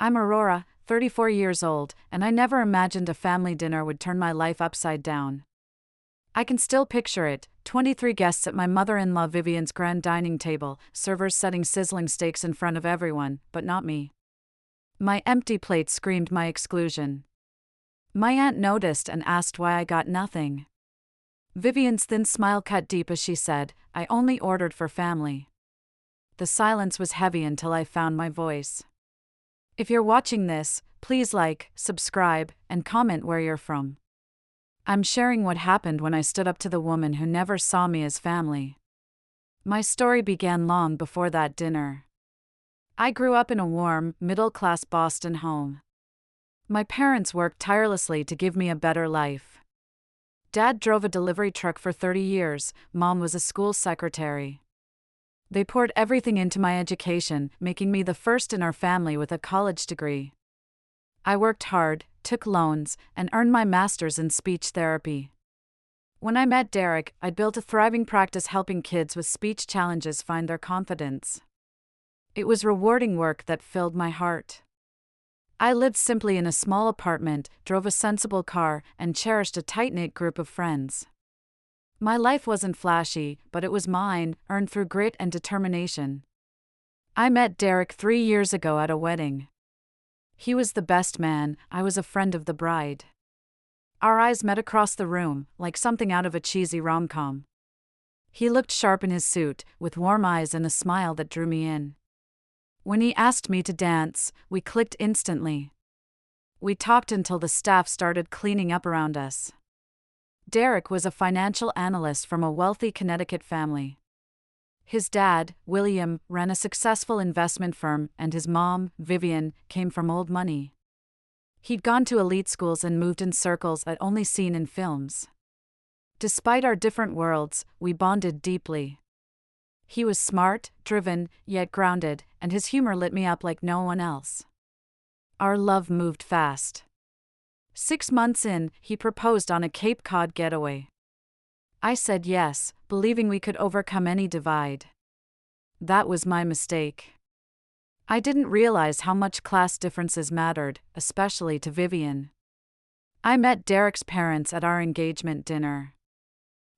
I'm Aurora, 34 years old, and I never imagined a family dinner would turn my life upside down. I can still picture it, 23 guests at my mother-in-law Vivien's grand dining table, servers setting sizzling steaks in front of everyone, but not me. My empty plate screamed my exclusion. My aunt noticed and asked why I got nothing. Vivien's thin smile cut deep as she said, "I only ordered for family." The silence was heavy until I found my voice. If you're watching this, please like, subscribe, and comment where you're from. I'm sharing what happened when I stood up to the woman who never saw me as family. My story began long before that dinner. I grew up in a warm, middle-class Boston home. My parents worked tirelessly to give me a better life. Dad drove a delivery truck for 30 years, Mom was a school secretary. They poured everything into my education, making me the first in our family with a college degree. I worked hard, took loans, and earned my master's in speech therapy. When I met Derek, I'd built a thriving practice helping kids with speech challenges find their confidence. It was rewarding work that filled my heart. I lived simply in a small apartment, drove a sensible car, and cherished a tight-knit group of friends. My life wasn't flashy, but it was mine, earned through grit and determination. I met Derek 3 years ago at a wedding. He was the best man, I was a friend of the bride. Our eyes met across the room, like something out of a cheesy rom-com. He looked sharp in his suit, with warm eyes and a smile that drew me in. When he asked me to dance, we clicked instantly. We talked until the staff started cleaning up around us. Derek was a financial analyst from a wealthy Connecticut family. His dad, William, ran a successful investment firm, and his mom, Vivien, came from old money. He'd gone to elite schools and moved in circles I'd only seen in films. Despite our different worlds, we bonded deeply. He was smart, driven, yet grounded, and his humor lit me up like no one else. Our love moved fast. 6 months in, he proposed on a Cape Cod getaway. I said yes, believing we could overcome any divide. That was my mistake. I didn't realize how much class differences mattered, especially to Vivien. I met Derek's parents at our engagement dinner.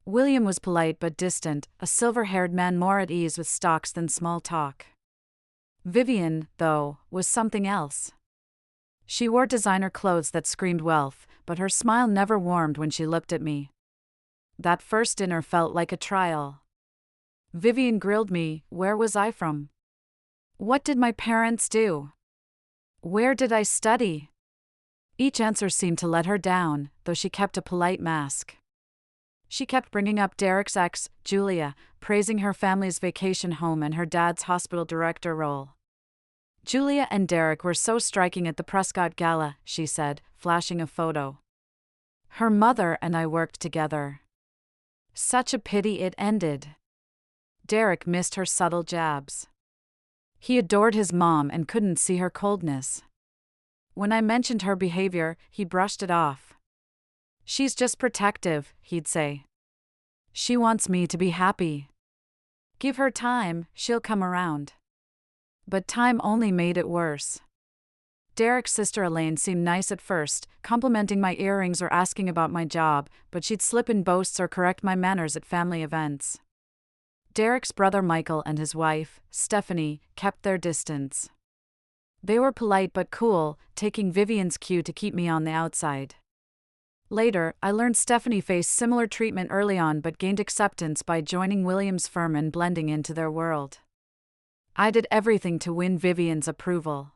William was polite but distant, a silver-haired man more at ease with stocks than small talk. Vivien, though, was something else. She wore designer clothes that screamed wealth, but her smile never warmed when she looked at me. That first dinner felt like a trial. Vivien grilled me, where was I from? What did my parents do? Where did I study? Each answer seemed to let her down, though she kept a polite mask. She kept bringing up Derek's ex, Julia, praising her family's vacation home and her dad's hospital director role. Julia and Derek were so striking at the Prescott Gala, she said, flashing a photo. Her mother and I worked together. Such a pity it ended. Derek missed her subtle jabs. He adored his mom and couldn't see her coldness. When I mentioned her behavior, he brushed it off. She's just protective, he'd say. She wants me to be happy. Give her time, she'll come around. But time only made it worse. Derek's sister Elaine seemed nice at first, complimenting my earrings or asking about my job, but she'd slip in boasts or correct my manners at family events. Derek's brother Michael and his wife, Stephanie, kept their distance. They were polite but cool, taking Vivien's cue to keep me on the outside. Later, I learned Stephanie faced similar treatment early on but gained acceptance by joining William's firm and blending into their world. I did everything to win Vivien's approval.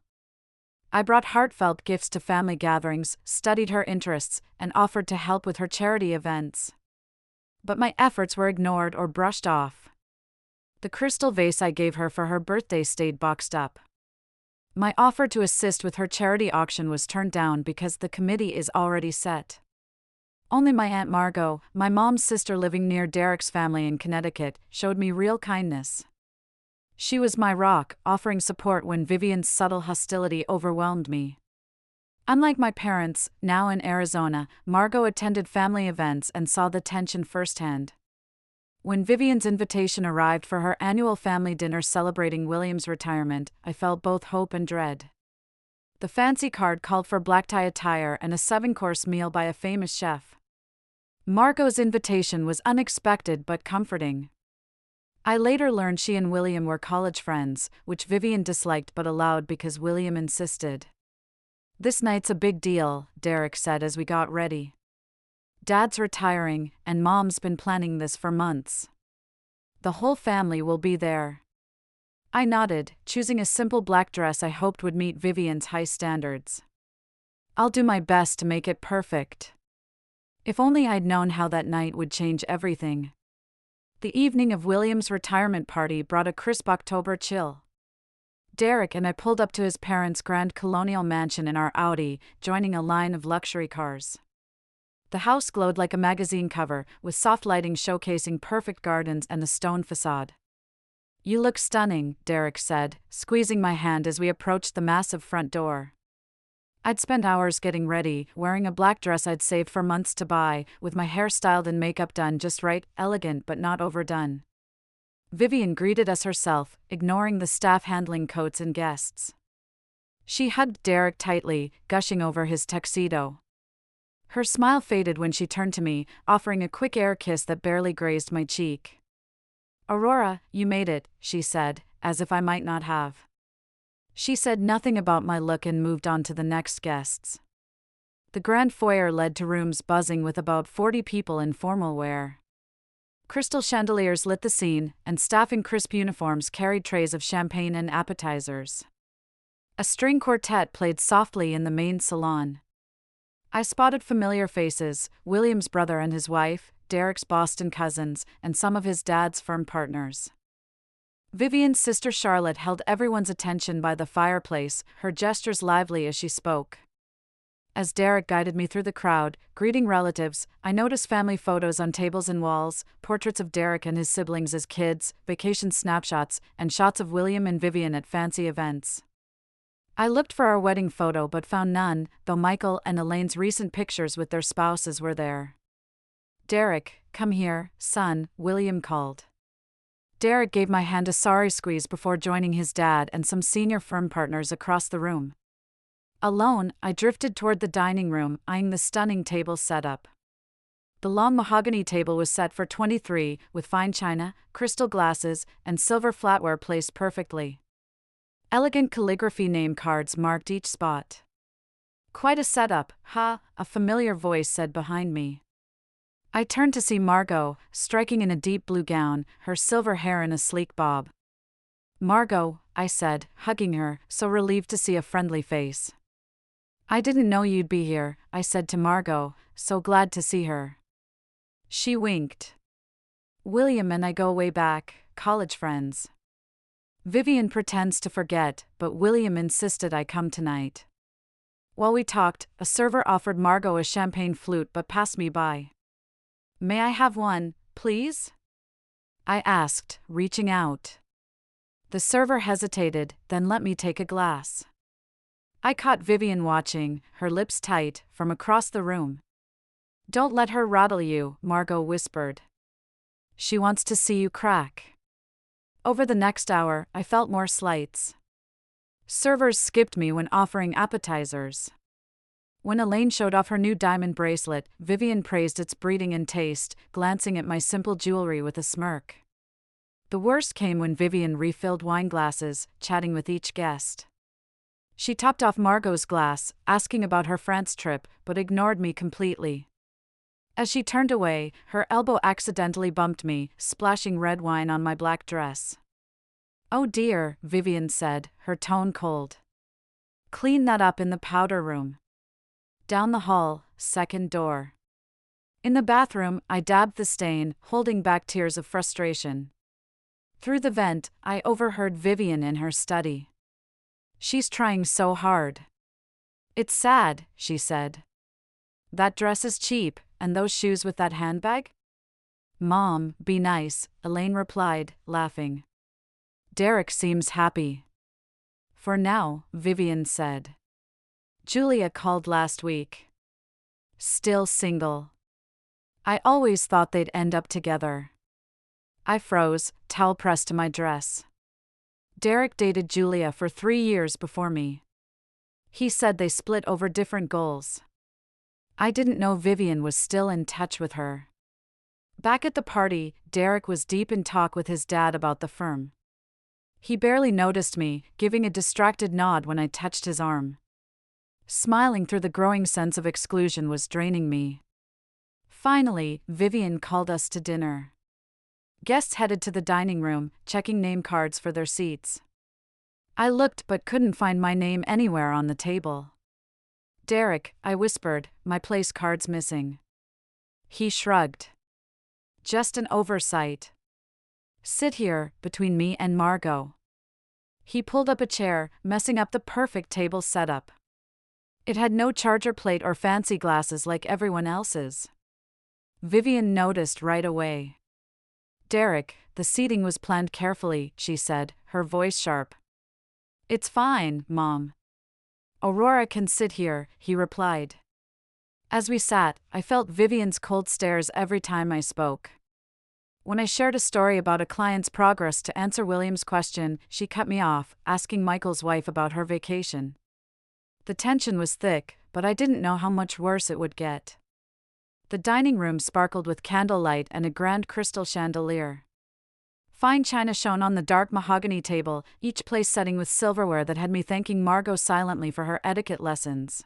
I brought heartfelt gifts to family gatherings, studied her interests, and offered to help with her charity events. But my efforts were ignored or brushed off. The crystal vase I gave her for her birthday stayed boxed up. My offer to assist with her charity auction was turned down because the committee is already set. Only my Aunt Margot, my mom's sister living near Derek's family in Connecticut, showed me real kindness. She was my rock, offering support when Vivien's subtle hostility overwhelmed me. Unlike my parents, now in Arizona, Margot attended family events and saw the tension firsthand. When Vivien's invitation arrived for her annual family dinner celebrating William's retirement, I felt both hope and dread. The fancy card called for black tie attire and a 7-course meal by a famous chef. Margot's invitation was unexpected but comforting. I later learned she and William were college friends, which Vivien disliked but allowed because William insisted. "This night's a big deal," Derek said as we got ready. "Dad's retiring, and Mom's been planning this for months. The whole family will be there." I nodded, choosing a simple black dress I hoped would meet Vivien's high standards. "I'll do my best to make it perfect." If only I'd known how that night would change everything. The evening of William's retirement party brought a crisp October chill. Derek and I pulled up to his parents' grand colonial mansion in our Audi, joining a line of luxury cars. The house glowed like a magazine cover, with soft lighting showcasing perfect gardens and a stone facade. "You look stunning," Derek said, squeezing my hand as we approached the massive front door. I'd spent hours getting ready, wearing a black dress I'd saved for months to buy, with my hair styled and makeup done just right, elegant but not overdone. Vivien greeted us herself, ignoring the staff handling coats and guests. She hugged Derek tightly, gushing over his tuxedo. Her smile faded when she turned to me, offering a quick air kiss that barely grazed my cheek. "Aurora, you made it," she said, as if I might not have. She said nothing about my look and moved on to the next guests. The grand foyer led to rooms buzzing with about 40 people in formal wear. Crystal chandeliers lit the scene, and staff in crisp uniforms carried trays of champagne and appetizers. A string quartet played softly in the main salon. I spotted familiar faces: William's brother and his wife, Derek's Boston cousins, and some of his dad's firm partners. Vivien's sister Charlotte held everyone's attention by the fireplace, her gestures lively as she spoke. As Derek guided me through the crowd, greeting relatives, I noticed family photos on tables and walls, portraits of Derek and his siblings as kids, vacation snapshots, and shots of William and Vivien at fancy events. I looked for our wedding photo but found none, though Michael and Elaine's recent pictures with their spouses were there. "Derek, come here, son," William called. Derek gave my hand a sorry squeeze before joining his dad and some senior firm partners across the room. Alone, I drifted toward the dining room, eyeing the stunning table setup. The long mahogany table was set for 23, with fine china, crystal glasses, and silver flatware placed perfectly. Elegant calligraphy name cards marked each spot. "Quite a setup, huh?" a familiar voice said behind me. I turned to see Margot, striking in a deep blue gown, her silver hair in a sleek bob. "Margot," I said, hugging her, so relieved to see a friendly face. "I didn't know you'd be here," I said to Margot, so glad to see her. She winked. "William and I go way back, college friends." Vivien pretends to forget, but William insisted I come tonight. While we talked, a server offered Margot a champagne flute but passed me by. "May I have one, please?" I asked, reaching out. The server hesitated, then let me take a glass. I caught Vivien watching, her lips tight, from across the room. "Don't let her rattle you," Margot whispered. "She wants to see you crack." Over the next hour, I felt more slights. Servers skipped me when offering appetizers. When Elaine showed off her new diamond bracelet, Vivien praised its breeding and taste, glancing at my simple jewelry with a smirk. The worst came when Vivien refilled wine glasses, chatting with each guest. She topped off Margot's glass, asking about her France trip, but ignored me completely. As she turned away, her elbow accidentally bumped me, splashing red wine on my black dress. "Oh dear," Vivien said, her tone cold. "Clean that up in the powder room." Down the hall, second door. In the bathroom, I dabbed the stain, holding back tears of frustration. Through the vent, I overheard Vivien in her study. "She's trying so hard." "It's sad," she said. "That dress is cheap, and those shoes with that handbag?" "Mom, be nice," Elaine replied, laughing. "Derek seems happy." "For now," Vivien said. "Julia called last week." "Still single." "I always thought they'd end up together." I froze, towel pressed to my dress. Derek dated Julia for 3 years before me. He said they split over different goals. I didn't know Vivien was still in touch with her. Back at the party, Derek was deep in talk with his dad about the firm. He barely noticed me, giving a distracted nod when I touched his arm. Smiling through the growing sense of exclusion was draining me. Finally, Vivien called us to dinner. Guests headed to the dining room, checking name cards for their seats. I looked but couldn't find my name anywhere on the table. "Derek," I whispered, "my place card's missing." He shrugged. "Just an oversight. Sit here, between me and Margot." He pulled up a chair, messing up the perfect table setup. It had no charger plate or fancy glasses like everyone else's. Vivien noticed right away. "Derek, the seating was planned carefully," she said, her voice sharp. "It's fine, Mom. Aurora can sit here," he replied. As we sat, I felt Vivien's cold stares every time I spoke. When I shared a story about a client's progress to answer William's question, she cut me off, asking Michael's wife about her vacation. The tension was thick, but I didn't know how much worse it would get. The dining room sparkled with candlelight and a grand crystal chandelier. Fine china shone on the dark mahogany table, each place setting with silverware that had me thanking Margot silently for her etiquette lessons.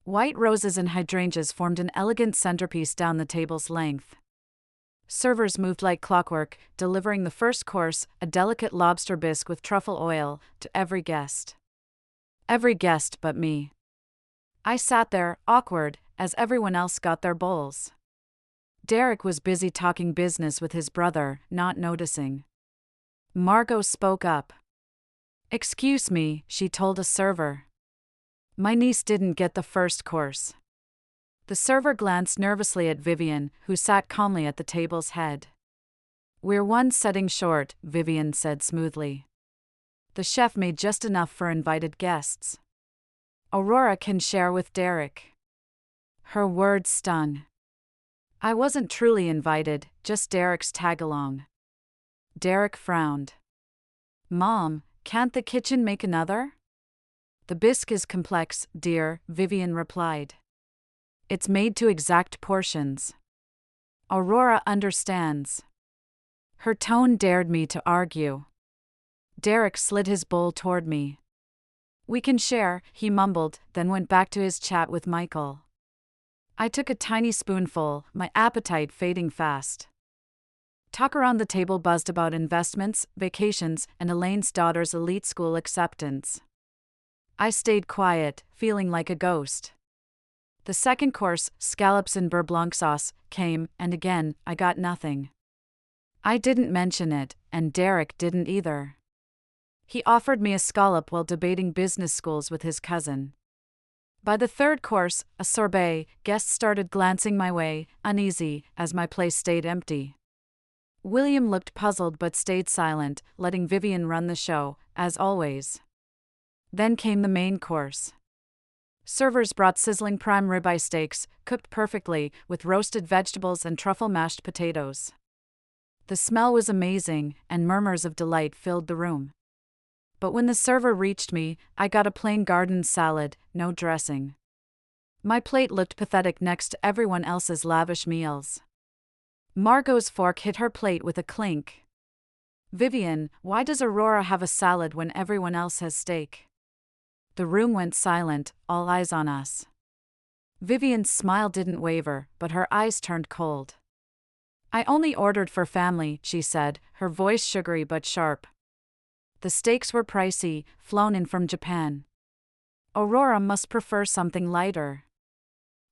White roses and hydrangeas formed an elegant centerpiece down the table's length. Servers moved like clockwork, delivering the first course, a delicate lobster bisque with truffle oil, to every guest. Every guest but me. I sat there, awkward, as everyone else got their bowls. Derek was busy talking business with his brother, not noticing. Margot spoke up. "Excuse me," she told a server. "My niece didn't get the first course." The server glanced nervously at Vivien, who sat calmly at the table's head. "We're one setting short," Vivien said smoothly. "The chef made just enough for invited guests. Aurora can share with Derek." Her words stung. I wasn't truly invited, just Derek's tag-along. Derek frowned. "Mom, can't the kitchen make another?" "The bisque is complex, dear," Vivien replied. "It's made to exact portions. Aurora understands." Her tone dared me to argue. Derek slid his bowl toward me. "We can share," he mumbled, then went back to his chat with Michael. I took a tiny spoonful, my appetite fading fast. Talk around the table buzzed about investments, vacations, and Elaine's daughter's elite school acceptance. I stayed quiet, feeling like a ghost. The second course, scallops in beurre blanc sauce, came, and again, I got nothing. I didn't mention it, and Derek didn't either. He offered me a scallop while debating business schools with his cousin. By the third course, a sorbet, guests started glancing my way, uneasy, as my place stayed empty. William looked puzzled but stayed silent, letting Vivien run the show, as always. Then came the main course. Servers brought sizzling prime ribeye steaks, cooked perfectly, with roasted vegetables and truffle mashed potatoes. The smell was amazing, and murmurs of delight filled the room. But when the server reached me, I got a plain garden salad, no dressing. My plate looked pathetic next to everyone else's lavish meals. Margot's fork hit her plate with a clink. "Vivien, why does Aurora have a salad when everyone else has steak?" The room went silent, all eyes on us. Vivien's smile didn't waver, but her eyes turned cold. "I only ordered for family," she said, her voice sugary but sharp. The steaks were pricey, flown in from Japan. Aurora must prefer something lighter.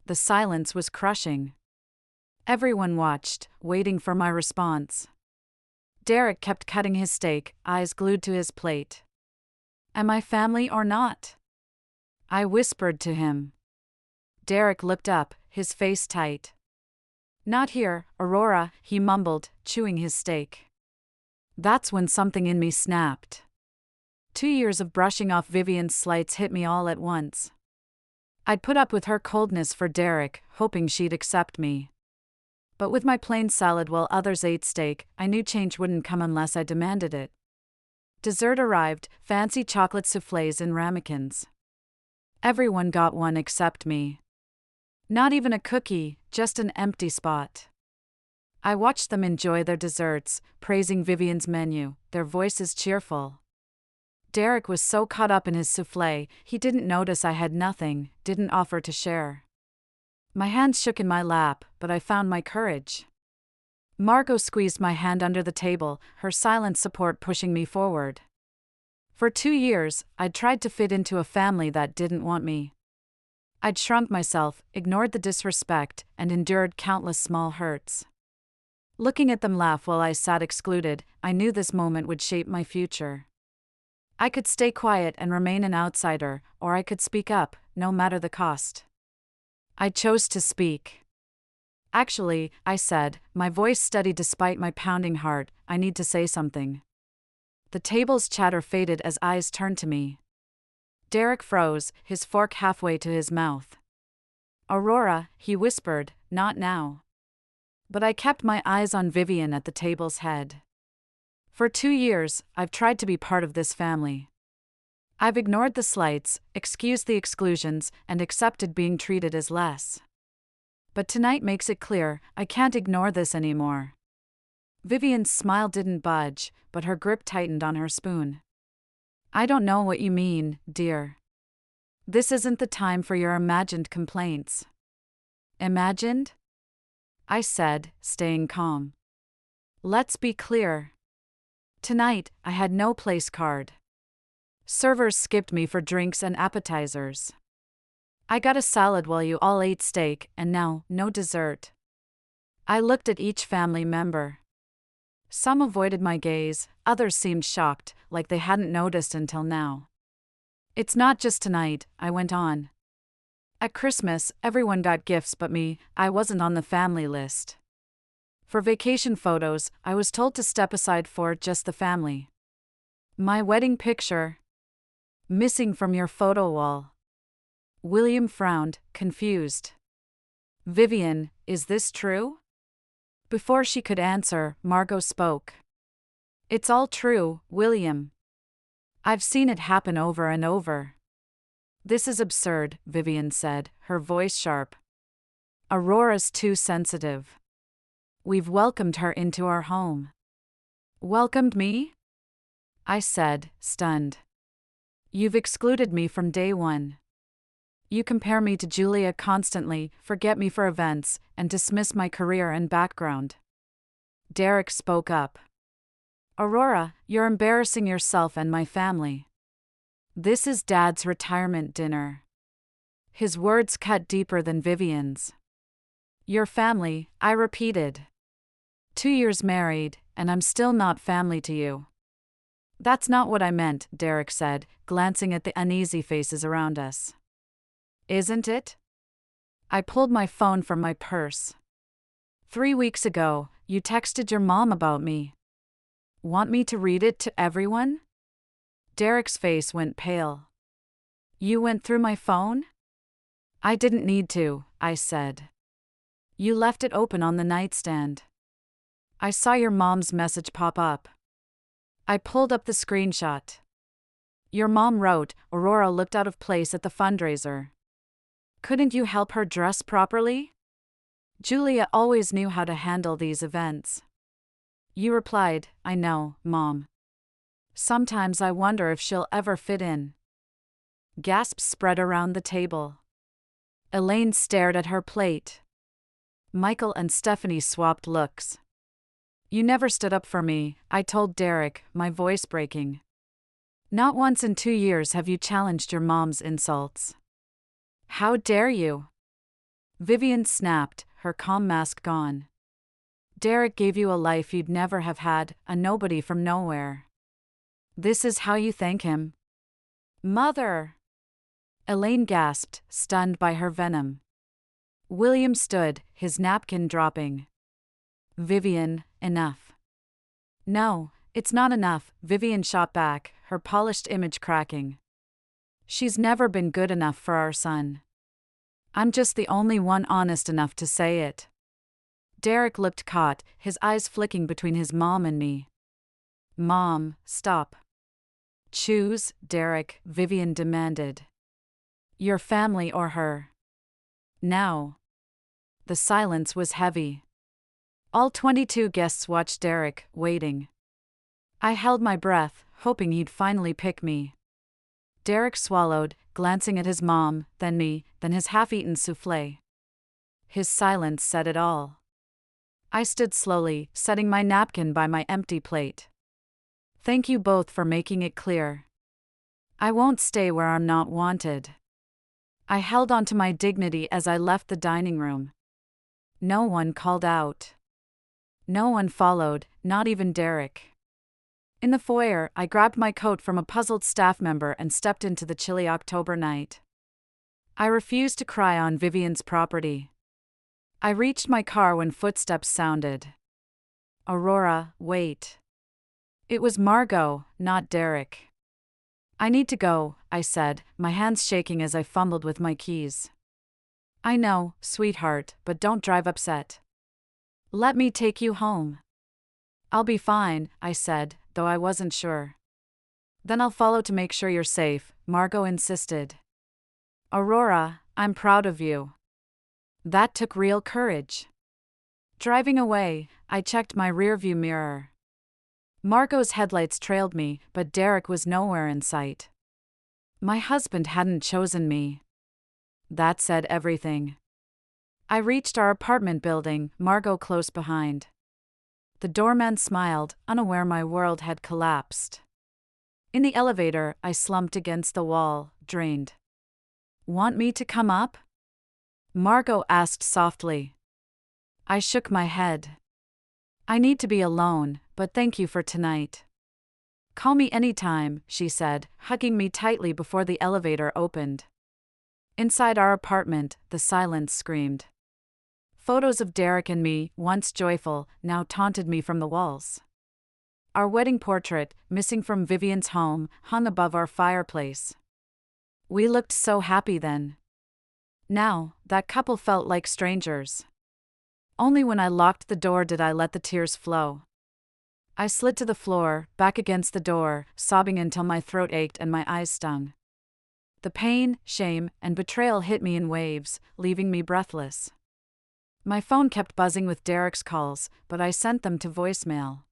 The silence was crushing. Everyone watched, waiting for my response. Derek kept cutting his steak, eyes glued to his plate. "Am I family or not?" I whispered to him. Derek looked up, his face tight. "Not here, Aurora," he mumbled, chewing his steak. That's when something in me snapped. 2 years of brushing off Vivien's slights hit me all at once. I'd put up with her coldness for Derek, hoping she'd accept me. But with my plain salad while others ate steak, I knew change wouldn't come unless I demanded it. Dessert arrived, fancy chocolate soufflés and ramekins. Everyone got one except me. Not even a cookie, just an empty spot. I watched them enjoy their desserts, praising Vivien's menu, their voices cheerful. Derek was so caught up in his soufflé, he didn't notice I had nothing, didn't offer to share. My hands shook in my lap, but I found my courage. Margot squeezed my hand under the table, her silent support pushing me forward. For 2 years, I'd tried to fit into a family that didn't want me. I'd shrunk myself, ignored the disrespect, and endured countless small hurts. Looking at them laugh while I sat excluded, I knew this moment would shape my future. I could stay quiet and remain an outsider, or I could speak up, no matter the cost. I chose to speak. Actually, I said, my voice steady despite my pounding heart, I need to say something. The table's chatter faded as eyes turned to me. Derek froze, his fork halfway to his mouth. Aurora, he whispered, not now. But I kept my eyes on Vivien at the table's head. For 2 years, I've tried to be part of this family. I've ignored the slights, excused the exclusions, and accepted being treated as less. But tonight makes it clear, I can't ignore this anymore. Vivien's smile didn't budge, but her grip tightened on her spoon. I don't know what you mean, dear. This isn't the time for your imagined complaints. Imagined? I said, staying calm. Let's be clear. Tonight, I had no place card. Servers skipped me for drinks and appetizers. I got a salad while you all ate steak, and now, no dessert. I looked at each family member. Some avoided my gaze, others seemed shocked, like they hadn't noticed until now. It's not just tonight, I went on. At Christmas, everyone got gifts but me, I wasn't on the family list. For vacation photos, I was told to step aside for just the family. My wedding picture? Missing from your photo wall. William frowned, confused. Vivien, is this true? Before she could answer, Margot spoke. It's all true, William. I've seen it happen over and over. This is absurd, Vivien said, her voice sharp. Aurora's too sensitive. We've welcomed her into our home. Welcomed me? I said, stunned. You've excluded me from day one. You compare me to Julia constantly, forget me for events, and dismiss my career and background. Derek spoke up. Aurora, you're embarrassing yourself and my family. This is Dad's retirement dinner. His words cut deeper than Vivien's. Your family, I repeated. 2 years married, and I'm still not family to you. That's not what I meant, Derek said, glancing at the uneasy faces around us. Isn't it? I pulled my phone from my purse. 3 weeks ago, you texted your mom about me. Want me to read it to everyone? Derek's face went pale. You went through my phone? I didn't need to, I said. You left it open on the nightstand. I saw your mom's message pop up. I pulled up the screenshot. Your mom wrote, Aurora looked out of place at the fundraiser. Couldn't you help her dress properly? Julia always knew how to handle these events. You replied, I know, Mom. Sometimes I wonder if she'll ever fit in. Gasps spread around the table. Elaine stared at her plate. Michael and Stephanie swapped looks. You never stood up for me, I told Derek, my voice breaking. Not once in 2 years have you challenged your mom's insults. How dare you? Vivien snapped, her calm mask gone. Derek gave you a life you'd never have had, a nobody from nowhere. This is how you thank him? Mother! Elaine gasped, stunned by her venom. William stood, his napkin dropping. Vivien, enough. No, it's not enough, Vivien shot back, her polished image cracking. She's never been good enough for our son. I'm just the only one honest enough to say it. Derek looked caught, his eyes flicking between his mom and me. Mom, stop. Choose, Derek, Vivien demanded. Your family or her? Now. The silence was heavy. All 22 guests watched Derek, waiting. I held my breath, hoping he'd finally pick me. Derek swallowed, glancing at his mom, then me, then his half-eaten souffle. His silence said it all. I stood slowly, setting my napkin by my empty plate. Thank you both for making it clear. I won't stay where I'm not wanted. I held onto my dignity as I left the dining room. No one called out. No one followed, not even Derek. In the foyer, I grabbed my coat from a puzzled staff member and stepped into the chilly October night. I refused to cry on Vivien's property. I reached my car when footsteps sounded. Aurora, wait. It was Margot, not Derek. I need to go, I said, my hands shaking as I fumbled with my keys. I know, sweetheart, but don't drive upset. Let me take you home. I'll be fine, I said, though I wasn't sure. Then I'll follow to make sure you're safe, Margot insisted. Aurora, I'm proud of you. That took real courage. Driving away, I checked my rearview mirror. Margot's headlights trailed me, but Derek was nowhere in sight. My husband hadn't chosen me. That said everything. I reached our apartment building, Margot close behind. The doorman smiled, unaware my world had collapsed. In the elevator, I slumped against the wall, drained. Want me to come up? Margot asked softly. I shook my head. I need to be alone, but thank you for tonight. Call me anytime, she said, hugging me tightly before the elevator opened. Inside our apartment, the silence screamed. Photos of Derek and me, once joyful, now taunted me from the walls. Our wedding portrait, missing from Vivien's home, hung above our fireplace. We looked so happy then. Now, that couple felt like strangers. Only when I locked the door did I let the tears flow. I slid to the floor, back against the door, sobbing until my throat ached and my eyes stung. The pain, shame, and betrayal hit me in waves, leaving me breathless. My phone kept buzzing with Derek's calls, but I sent them to voicemail.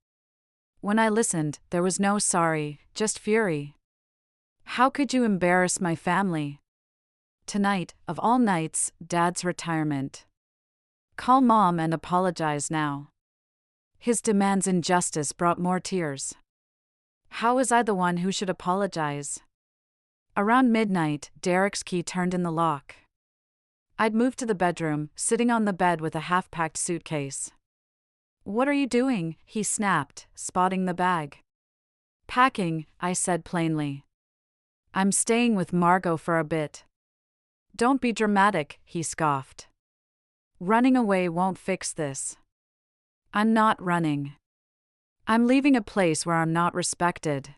When I listened, there was no sorry, just fury. How could you embarrass my family? Tonight, of all nights, Dad's retirement. Call Mom and apologize now. His demands in justice brought more tears. How was I the one who should apologize? Around midnight, Derek's key turned in the lock. I'd moved to the bedroom, sitting on the bed with a half-packed suitcase. What are you doing? He snapped, spotting the bag. Packing, I said plainly. I'm staying with Margot for a bit. Don't be dramatic, he scoffed. Running away won't fix this. I'm not running. I'm leaving a place where I'm not respected.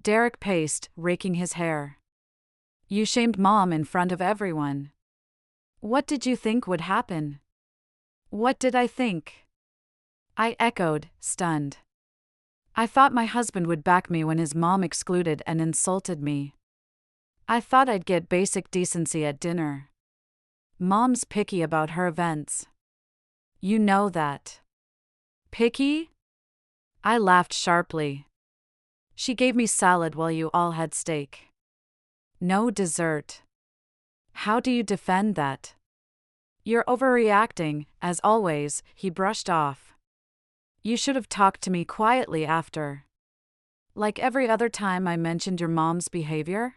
Derek paced, raking his hair. You shamed Mom in front of everyone. What did you think would happen? What did I think? I echoed, stunned. I thought my husband would back me when his mom excluded and insulted me. I thought I'd get basic decency at dinner. Mom's picky about her events. You know that. Picky? I laughed sharply. She gave me salad while you all had steak. No dessert. How do you defend that? You're overreacting, as always, he brushed off. You should have talked to me quietly after. Like every other time I mentioned your mom's behavior?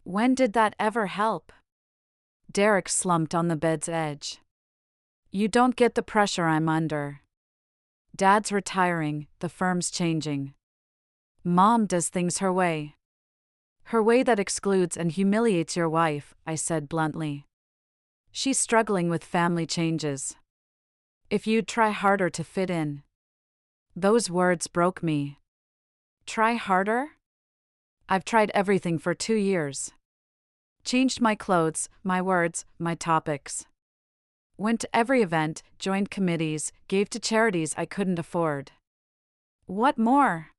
When did that ever help? Derek slumped on the bed's edge. You don't get the pressure I'm under. Dad's retiring, the firm's changing. Mom does things her way. Her way that excludes and humiliates your wife, I said bluntly. She's struggling with family changes. If you'd try harder to fit in. Those words broke me. Try harder? I've tried everything for 2 years. Changed my clothes, my words, my topics. Went to every event, joined committees, gave to charities I couldn't afford. What more?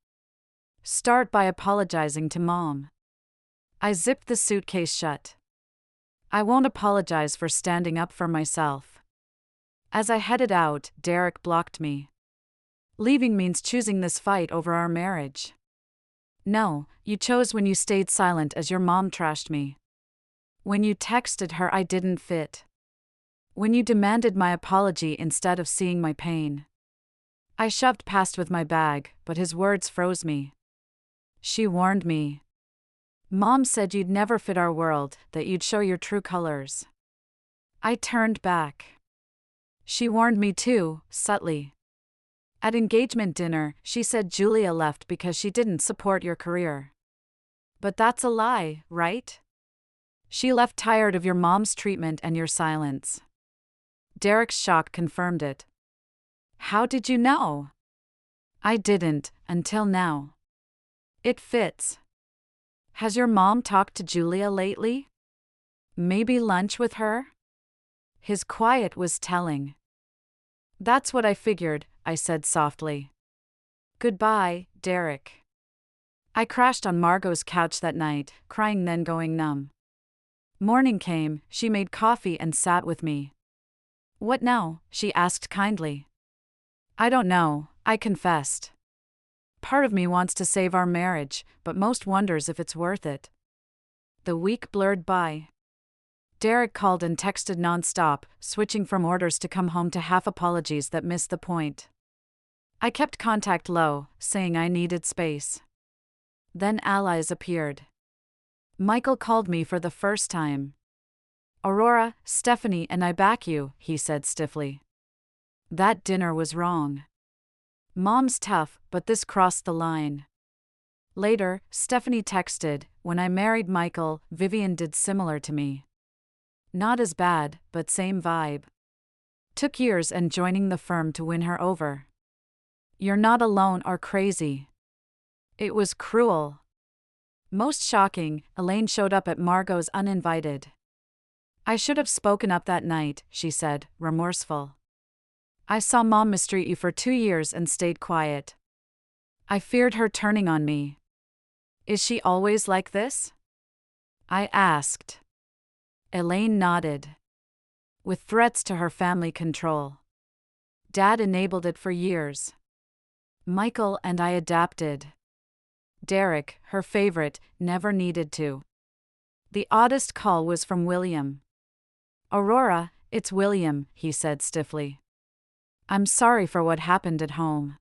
Start by apologizing to Mom. I zipped the suitcase shut. I won't apologize for standing up for myself. As I headed out, Derek blocked me. Leaving means choosing this fight over our marriage. No, you chose when you stayed silent as your mom trashed me. When you texted her I didn't fit. When you demanded my apology instead of seeing my pain. I shoved past with my bag, but his words froze me. She warned me. Mom said you'd never fit our world, that you'd show your true colors. I turned back. She warned me too, subtly. At engagement dinner, she said Julia left because she didn't support your career. But that's a lie, right? She left tired of your mom's treatment and your silence. Derek's shock confirmed it. How did you know? I didn't, until now. It fits. Has your mom talked to Julia lately? Maybe lunch with her? His quiet was telling. That's what I figured, I said softly. Goodbye, Derek. I crashed on Margot's couch that night, crying then going numb. Morning came, she made coffee and sat with me. What now? She asked kindly. I don't know, I confessed. Part of me wants to save our marriage, but most wonders if it's worth it. The week blurred by. Derek called and texted nonstop, switching from orders to come home to half apologies that missed the point. I kept contact low, saying I needed space. Then allies appeared. Michael called me for the first time. Aurora, Stephanie and I back you, he said stiffly. That dinner was wrong. Mom's tough, but this crossed the line. Later, Stephanie texted, when I married Michael, Vivien did similar to me. Not as bad, but same vibe. Took years and joining the firm to win her over. You're not alone or crazy. It was cruel. Most shocking, Elaine showed up at Margot's uninvited. I should have spoken up that night, she said, remorseful. I saw Mom mistreat you for 2 years and stayed quiet. I feared her turning on me. Is she always like this? I asked. Elaine nodded. With threats to her family control. Dad enabled it for years. Michael and I adapted. Derek, her favorite, never needed to. The oddest call was from William. Aurora, it's William, he said stiffly. I'm sorry for what happened at home.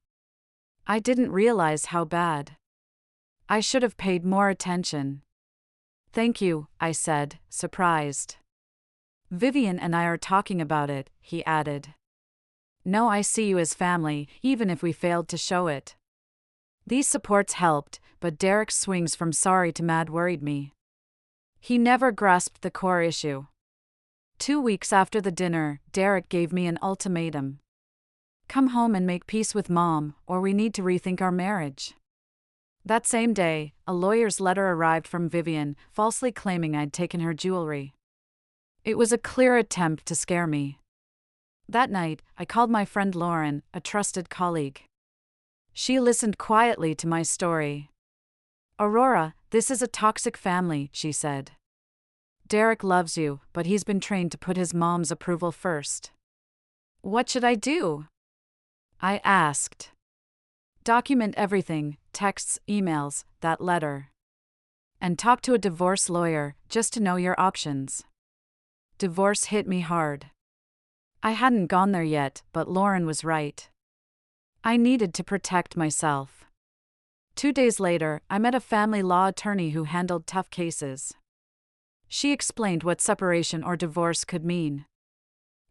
I didn't realize how bad. I should have paid more attention. Thank you, I said, surprised. Vivien and I are talking about it, he added. No, I see you as family, even if we failed to show it. These supports helped, but Derek's swings from sorry to mad worried me. He never grasped the core issue. 2 weeks after the dinner, Derek gave me an ultimatum. Come home and make peace with Mom, or we need to rethink our marriage. That same day, a lawyer's letter arrived from Vivien, falsely claiming I'd taken her jewelry. It was a clear attempt to scare me. That night, I called my friend Lauren, a trusted colleague. She listened quietly to my story. Aurora, this is a toxic family, she said. Derek loves you, but he's been trained to put his mom's approval first. What should I do? I asked. Document everything, texts, emails, that letter. And talk to a divorce lawyer, just to know your options. Divorce hit me hard. I hadn't gone there yet, but Lauren was right. I needed to protect myself. 2 days later, I met a family law attorney who handled tough cases. She explained what separation or divorce could mean.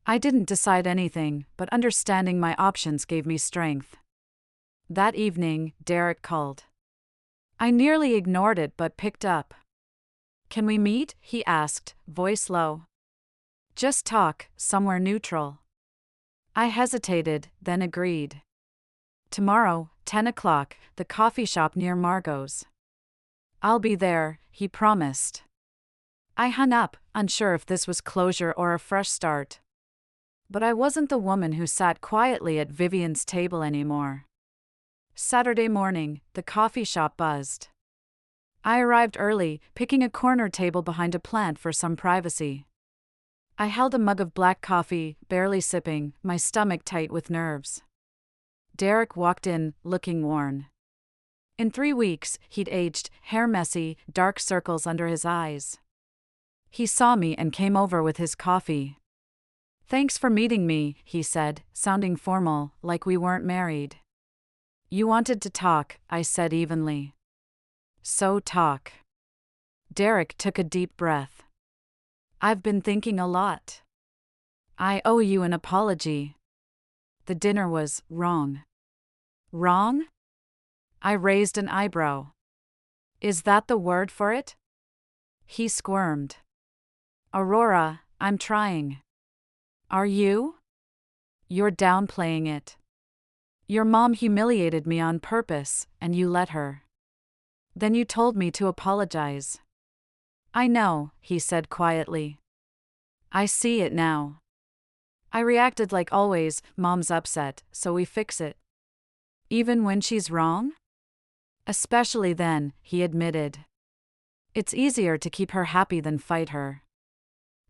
I didn't decide anything, but understanding my options gave me strength. That evening, Derek called. I nearly ignored it but picked up. Can we meet? He asked, voice low. Just talk, somewhere neutral. I hesitated, then agreed. Tomorrow, 10 o'clock, the coffee shop near Margot's. I'll be there, he promised. I hung up, unsure if this was closure or a fresh start. But I wasn't the woman who sat quietly at Vivien's table anymore. Saturday morning, the coffee shop buzzed. I arrived early, picking a corner table behind a plant for some privacy. I held a mug of black coffee, barely sipping, my stomach tight with nerves. Derek walked in, looking worn. In 3 weeks, he'd aged, hair messy, dark circles under his eyes. He saw me and came over with his coffee. "Thanks for meeting me," he said, sounding formal, like we weren't married. "You wanted to talk," I said evenly. "So talk." Derek took a deep breath. "I've been thinking a lot. I owe you an apology. The dinner was wrong." "Wrong?" I raised an eyebrow. "Is that the word for it?" He squirmed. "Aurora, I'm trying." "Are you?" "You're downplaying it. Your mom humiliated me on purpose, and you let her. Then you told me to apologize." "I know," he said quietly. "I see it now. I reacted like always, mom's upset, so we fix it." "Even when she's wrong?" "Especially then," he admitted. "It's easier to keep her happy than fight her."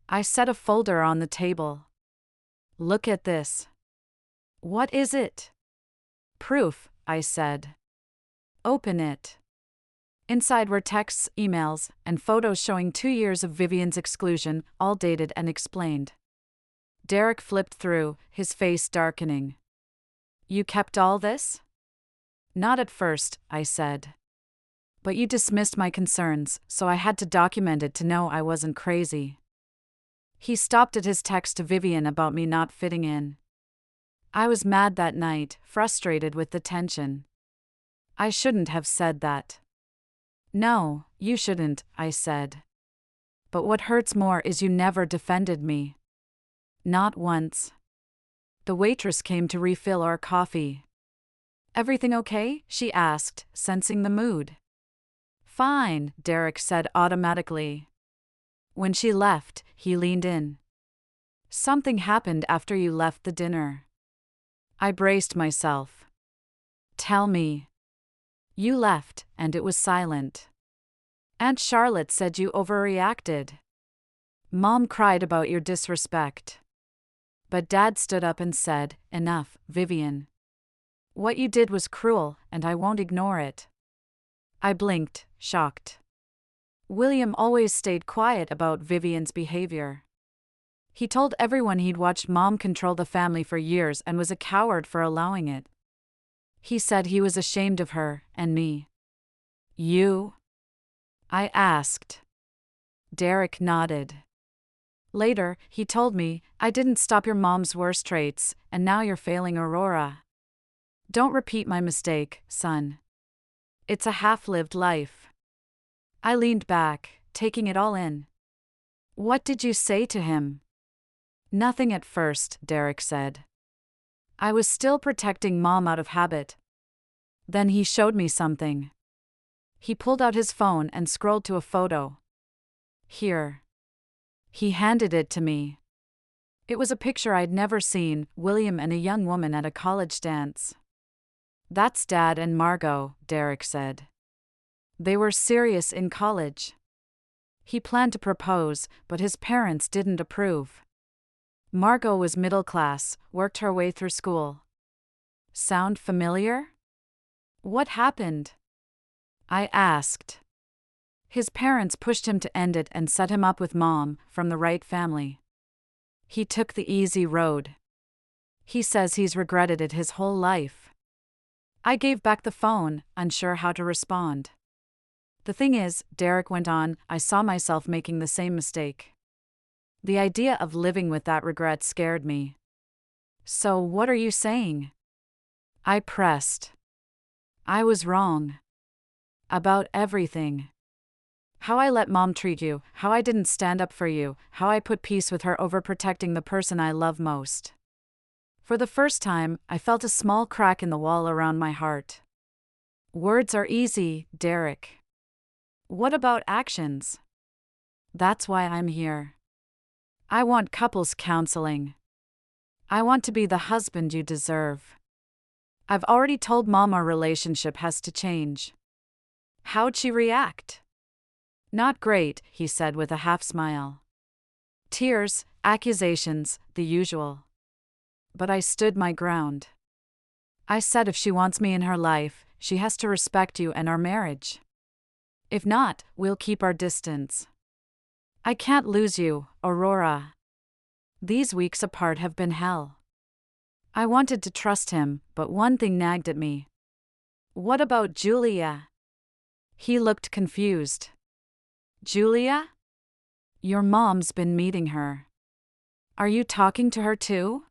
I set a folder on the table. "Look at this." "What is it?" "Proof," I said. "Open it." Inside were texts, emails, and photos showing 2 years of Vivien's exclusion, all dated and explained. Derek flipped through, his face darkening. "You kept all this?" "Not at first," I said. "But you dismissed my concerns, so I had to document it to know I wasn't crazy." He stopped at his text to Vivien about me not fitting in. I was mad that night, frustrated with the tension. I shouldn't have said that. "No, you shouldn't," I said. "But what hurts more is you never defended me. Not once." The waitress came to refill our coffee. "Everything okay?" she asked, sensing the mood. "Fine," Derek said automatically. When she left, he leaned in. "Something happened after you left the dinner." I braced myself. "Tell me." "You left, and it was silent. Aunt Charlotte said you overreacted. Mom cried about your disrespect. But Dad stood up and said, 'Enough, Vivien. What you did was cruel, and I won't ignore it.'" I blinked, shocked. William always stayed quiet about Vivien's behavior. He told everyone he'd watched Mom control the family for years and was a coward for allowing it. He said he was ashamed of her, and me. "You?" I asked. Derek nodded. Later, he told me, "I didn't stop your mom's worst traits, and now you're failing Aurora. Don't repeat my mistake, son. It's a half-lived life." I leaned back, taking it all in. "What did you say to him?" "Nothing at first," Derek said. "I was still protecting Mom out of habit. Then he showed me something." He pulled out his phone and scrolled to a photo. "Here." He handed it to me. It was a picture I'd never seen, William and a young woman at a college dance. "That's Dad and Margot," Derek said. "They were serious in college. He planned to propose, but his parents didn't approve. Margot was middle class, worked her way through school." "Sound familiar?" "What happened?" I asked. "His parents pushed him to end it and set him up with Mom, from the right family. He took the easy road. He says he's regretted it his whole life." I gave back the phone, unsure how to respond. "The thing is," Derek went on, "I saw myself making the same mistake. The idea of living with that regret scared me." "So what are you saying?" I pressed. "I was wrong. About everything. How I let Mom treat you, how I didn't stand up for you, how I put peace with her over protecting the person I love most." For the first time, I felt a small crack in the wall around my heart. "Words are easy, Derek. What about actions?" "That's why I'm here. I want couples counseling. I want to be the husband you deserve. I've already told Mom our relationship has to change." "How'd she react?" "Not great," he said with a half smile. Tears, accusations, the usual. But I stood my ground. I said if she wants me in her life, she has to respect you and our marriage. If not, we'll keep our distance. I can't lose you, Aurora. These weeks apart have been hell. I wanted to trust him, but one thing nagged at me. What about Julia? He looked confused. Julia? Your mom's been meeting her. Are you talking to her too?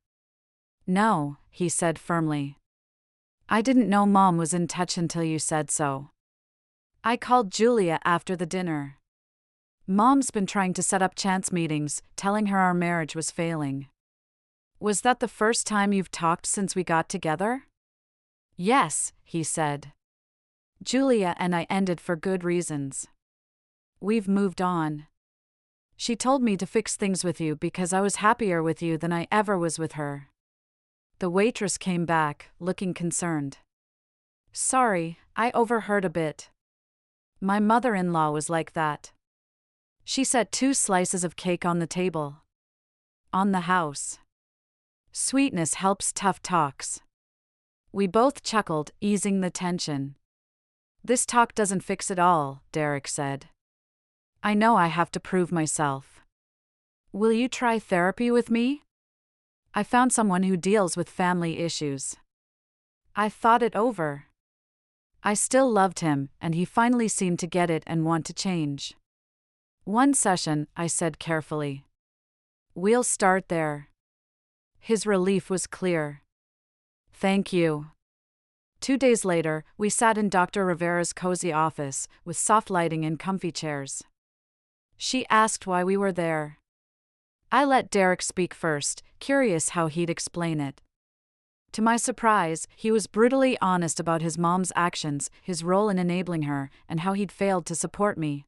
No, he said firmly. I didn't know Mom was in touch until you said so. I called Julia after the dinner. Mom's been trying to set up chance meetings, telling her our marriage was failing. Was that the first time you've talked since we got together? Yes, he said. Julia and I ended for good reasons. We've moved on. She told me to fix things with you because I was happier with you than I ever was with her. The waitress came back, looking concerned. Sorry, I overheard a bit. My mother-in-law was like that. She set 2 slices of cake on the table. On the house. Sweetness helps tough talks. We both chuckled, easing the tension. This talk doesn't fix it all, Derek said. I know I have to prove myself. Will you try therapy with me? I found someone who deals with family issues. I thought it over. I still loved him, and he finally seemed to get it and want to change. One session, I said carefully. We'll start there. His relief was clear. Thank you. 2 days later, we sat in Dr. Rivera's cozy office, with soft lighting and comfy chairs. She asked why we were there. I let Derek speak first, curious how he'd explain it. To my surprise, he was brutally honest about his mom's actions, his role in enabling her, and how he'd failed to support me.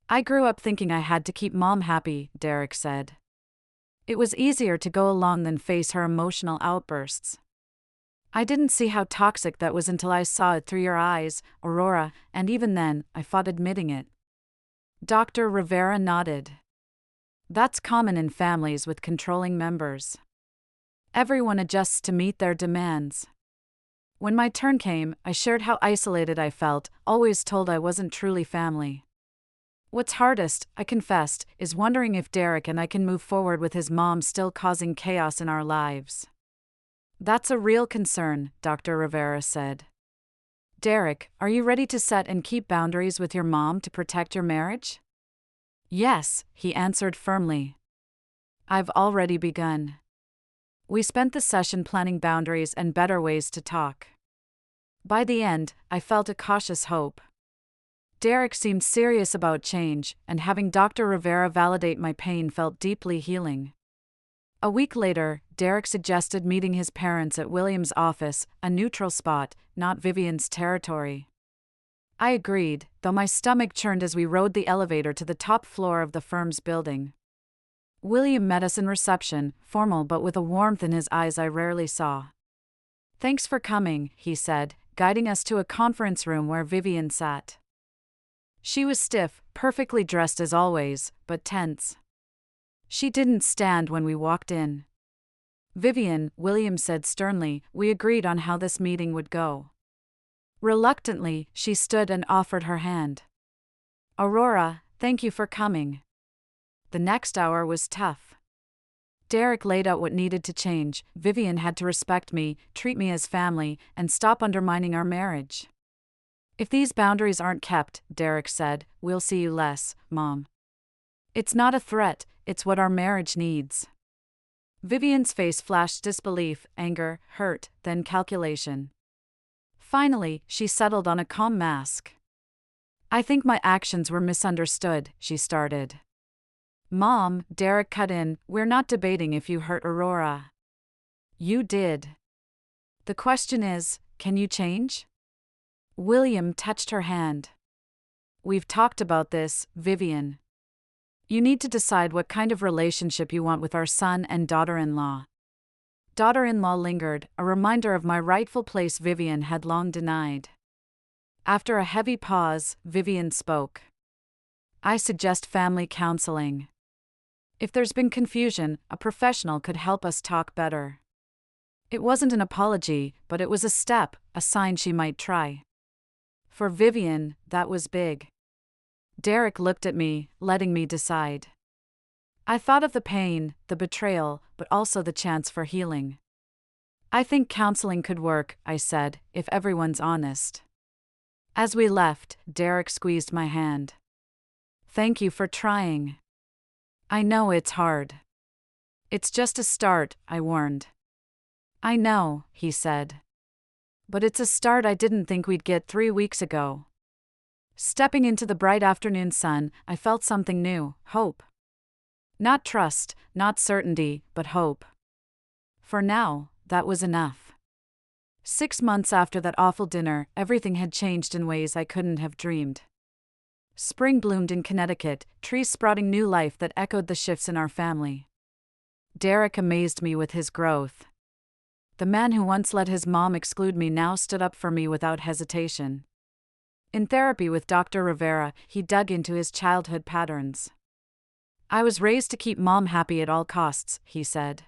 I grew up thinking I had to keep Mom happy, Derek said. It was easier to go along than face her emotional outbursts. I didn't see how toxic that was until I saw it through your eyes, Aurora, and even then, I fought admitting it. Dr. Rivera nodded. That's common in families with controlling members. Everyone adjusts to meet their demands. When my turn came, I shared how isolated I felt, always told I wasn't truly family. What's hardest, I confessed, is wondering if Derek and I can move forward with his mom still causing chaos in our lives. That's a real concern, Dr. Rivera said. Derek, are you ready to set and keep boundaries with your mom to protect your marriage? Yes, he answered firmly. I've already begun. We spent the session planning boundaries and better ways to talk. By the end, I felt a cautious hope. Derek seemed serious about change, and having Dr. Rivera validate my pain felt deeply healing. A week later, Derek suggested meeting his parents at William's office, a neutral spot, not Vivien's territory. I agreed, though my stomach churned as we rode the elevator to the top floor of the firm's building. William met us in reception, formal but with a warmth in his eyes I rarely saw. Thanks for coming, he said, guiding us to a conference room where Vivien sat. She was stiff, perfectly dressed as always, but tense. She didn't stand when we walked in. Vivien, William said sternly, we agreed on how this meeting would go. Reluctantly, she stood and offered her hand. Aurora, thank you for coming. The next hour was tough. Derek laid out what needed to change. Vivien had to respect me, treat me as family, and stop undermining our marriage. If these boundaries aren't kept, Derek said, we'll see you less, Mom. It's not a threat, it's what our marriage needs. Vivien's face flashed disbelief, anger, hurt, then calculation. Finally, she settled on a calm mask. I think my actions were misunderstood, she started. Mom, Derek cut in, we're not debating if you hurt Aurora. You did. The question is, can you change? William touched her hand. We've talked about this, Vivien. You need to decide what kind of relationship you want with our son and daughter-in-law. Daughter-in-law lingered, a reminder of my rightful place Vivien had long denied. After a heavy pause, Vivien spoke. I suggest family counseling. If there's been confusion, a professional could help us talk better. It wasn't an apology, but it was a step, a sign she might try. For Vivien, that was big. Derek looked at me, letting me decide. I thought of the pain, the betrayal, but also the chance for healing. I think counseling could work, I said, if everyone's honest. As we left, Derek squeezed my hand. Thank you for trying. I know it's hard. It's just a start, I warned. I know, he said. But it's a start I didn't think we'd get 3 weeks ago. Stepping into the bright afternoon sun, I felt something new, hope. Not trust, not certainty, but hope. For now, that was enough. 6 months after that awful dinner, everything had changed in ways I couldn't have dreamed. Spring bloomed in Connecticut, trees sprouting new life that echoed the shifts in our family. Derek amazed me with his growth. The man who once let his mom exclude me now stood up for me without hesitation. In therapy with Dr. Rivera, he dug into his childhood patterns. I was raised to keep mom happy at all costs, he said.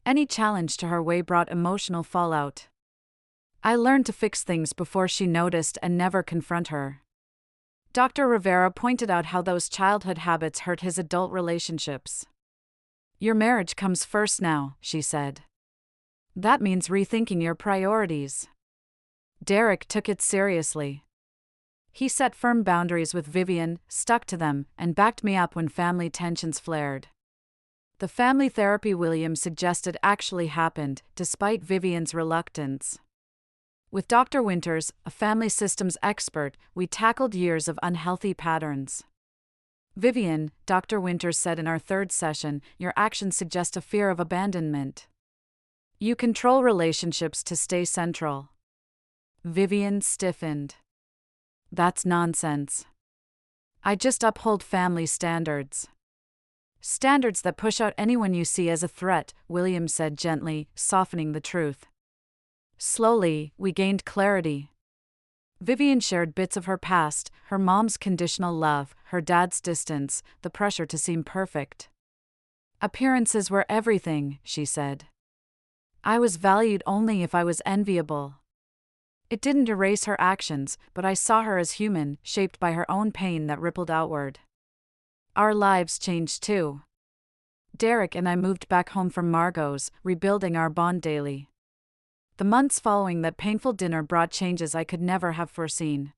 Any challenge to her way brought emotional fallout. I learned to fix things before she noticed and never confront her. Dr. Rivera pointed out how those childhood habits hurt his adult relationships. Your marriage comes first now, she said. That means rethinking your priorities. Derek took it seriously. He set firm boundaries with Vivien, stuck to them, and backed me up when family tensions flared. The family therapy William suggested actually happened, despite Vivien's reluctance. With Dr. Winters, a family systems expert, we tackled years of unhealthy patterns. Vivien, Dr. Winters said in our third session, your actions suggest a fear of abandonment. You control relationships to stay central. Vivien stiffened. That's nonsense. I just uphold family standards. Standards that push out anyone you see as a threat, William said gently, softening the truth. Slowly, we gained clarity. Vivien shared bits of her past, her mom's conditional love, her dad's distance, the pressure to seem perfect. Appearances were everything, she said. I was valued only if I was enviable. It didn't erase her actions, but I saw her as human, shaped by her own pain that rippled outward. Our lives changed too. Derek and I moved back home from Margot's, rebuilding our bond daily. The months following that painful dinner brought changes I could never have foreseen.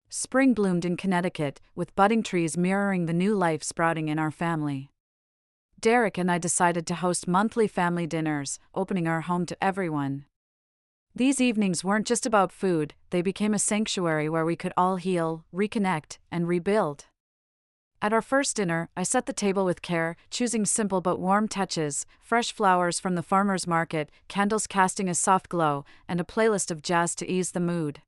Spring bloomed in Connecticut, with budding trees mirroring the new life sprouting in our family. Derek and I decided to host monthly family dinners, opening our home to everyone. These evenings weren't just about food, they became a sanctuary where we could all heal, reconnect, and rebuild. At our first dinner, I set the table with care, choosing simple but warm touches, fresh flowers from the farmer's market, candles casting a soft glow, and a playlist of jazz to ease the mood.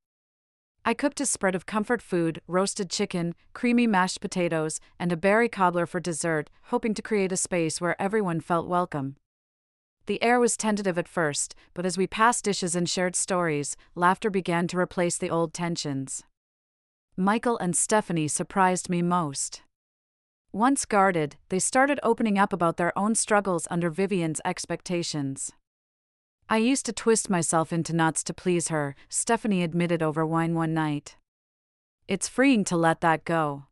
I cooked a spread of comfort food, roasted chicken, creamy mashed potatoes, and a berry cobbler for dessert, hoping to create a space where everyone felt welcome. The air was tentative at first, but as we passed dishes and shared stories, laughter began to replace the old tensions. Michael and Stephanie surprised me most. Once guarded, they started opening up about their own struggles under Vivien's expectations. I used to twist myself into knots to please her, Stephanie admitted over wine one night. It's freeing to let that go.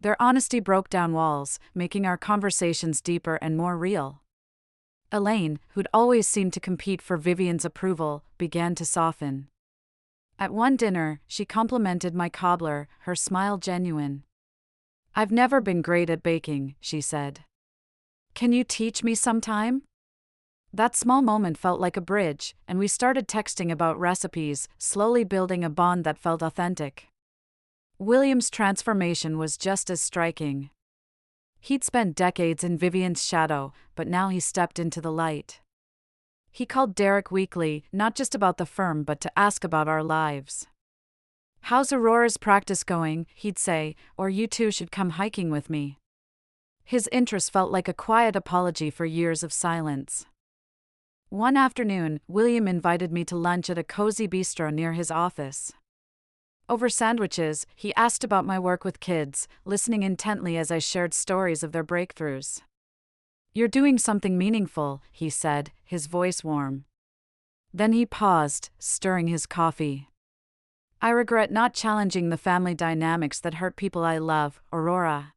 Their honesty broke down walls, making our conversations deeper and more real. Elaine, who'd always seemed to compete for Vivien's approval, began to soften. At one dinner, she complimented my cobbler, her smile genuine. I've never been great at baking, she said. Can you teach me sometime? That small moment felt like a bridge, and we started texting about recipes, slowly building a bond that felt authentic. William's transformation was just as striking. He'd spent decades in Vivien's shadow, but now he stepped into the light. He called Derek weekly, not just about the firm but to ask about our lives. How's Aurora's practice going, he'd say, or you two should come hiking with me. His interest felt like a quiet apology for years of silence. One afternoon, William invited me to lunch at a cozy bistro near his office. Over sandwiches, he asked about my work with kids, listening intently as I shared stories of their breakthroughs. "You're doing something meaningful," he said, his voice warm. Then he paused, stirring his coffee. "I regret not challenging the family dynamics that hurt people I love, Aurora.